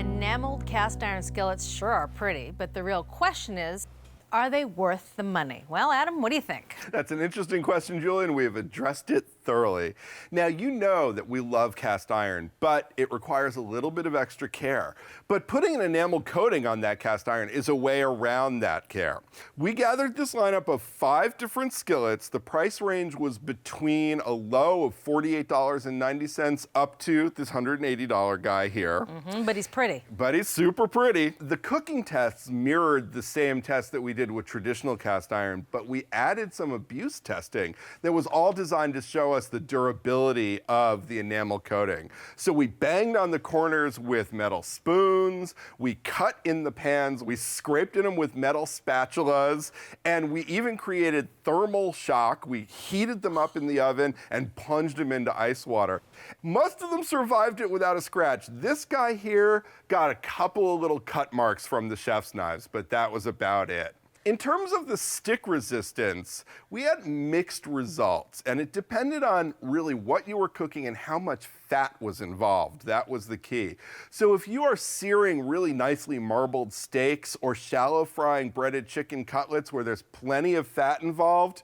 Enameled cast iron skillets sure are pretty, but the real question is, are they worth the money? Well, Adam, what do you think? That's an interesting question, Julian. We have addressed it thoroughly. Now, you know that we love cast iron, but it requires a little bit of extra care. But putting an enamel coating on that cast iron is a way around that care. We gathered this lineup of 5 different skillets. The price range was between a low of $48.90 up to this $180 guy here. But he's pretty. But he's super pretty. The cooking tests mirrored the same test that we did with traditional cast iron, but we added some abuse testing that was all designed to show us the durability of the enamel coating. So we banged on the corners with metal spoons, we cut in the pans, we scraped in them with metal spatulas, and we even created thermal shock. We heated them up in the oven and plunged them into ice water. Most of them survived it without a scratch. This guy here got a couple of little cut marks from the chef's knives, but that was about it. In terms of the stick resistance, we had mixed results, and it depended on really what you were cooking and how much fat was involved. That was the key. So if you are searing really nicely marbled steaks or shallow frying breaded chicken cutlets where there's plenty of fat involved,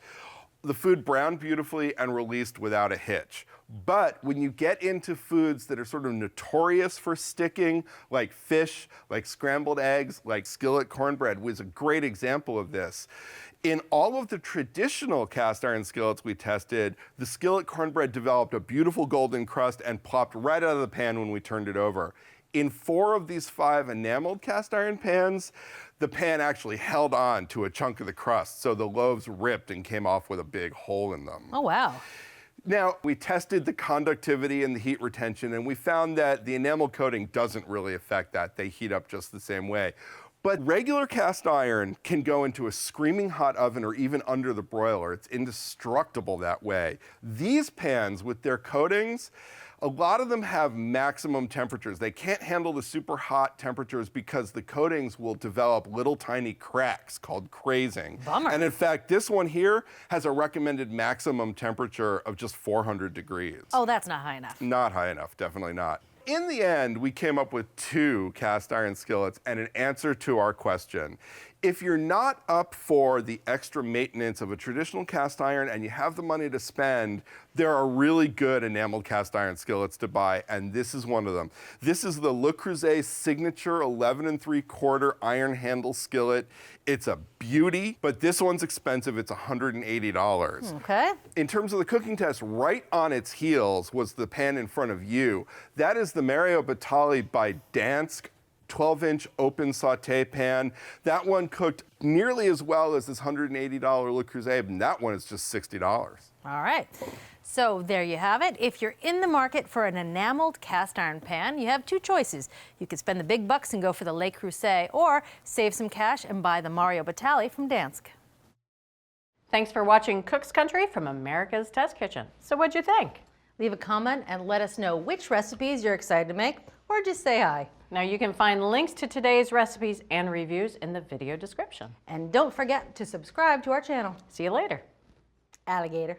the food browned beautifully and released without a hitch. But when you get into foods that are sort of notorious for sticking, like fish, like scrambled eggs, like skillet cornbread was a great example of this. In all of the traditional cast iron skillets we tested, the skillet cornbread developed a beautiful golden crust and plopped right out of the pan when we turned it over. In 4 of these 5 enameled cast iron pans, the pan actually held on to a chunk of the crust, so the loaves ripped and came off with a big hole in them. Oh, wow. Now, we tested the conductivity and the heat retention, and we found that the enamel coating doesn't really affect that. They heat up just the same way. But regular cast iron can go into a screaming hot oven or even under the broiler. It's indestructible that way. These pans with their coatings, a lot of them have maximum temperatures. They can't handle the super hot temperatures because the coatings will develop little tiny cracks called crazing. Bummer. And in fact, this one here has a recommended maximum temperature of just 400 degrees. Oh, that's not high enough. Not high enough, definitely not. In the end, we came up with 2 cast iron skillets and an answer to our question. If you're not up for the extra maintenance of a traditional cast iron and you have the money to spend, there are really good enameled cast iron skillets to buy, and this is one of them. This is the Le Creuset Signature 11 3/4 iron handle skillet. It's a beauty, but this one's expensive. It's $180. Okay. In terms of the cooking test, right on its heels was the pan in front of you. That is the Batali by Dansk 12-inch open sauté pan. That one cooked nearly as well as this $180 Le Creuset, and that one is just $60. All right. So there you have it. If you're in the market for an enameled cast iron pan, you have 2 choices. You could spend the big bucks and go for the Le Creuset, or save some cash and buy the Batali from Dansk. Thanks for watching Cook's Country from America's Test Kitchen. So what'd you think? Leave a comment and let us know which recipes you're excited to make, or just say hi. Now you can find links to today's recipes and reviews in the video description. And don't forget to subscribe to our channel. See you later. Alligator.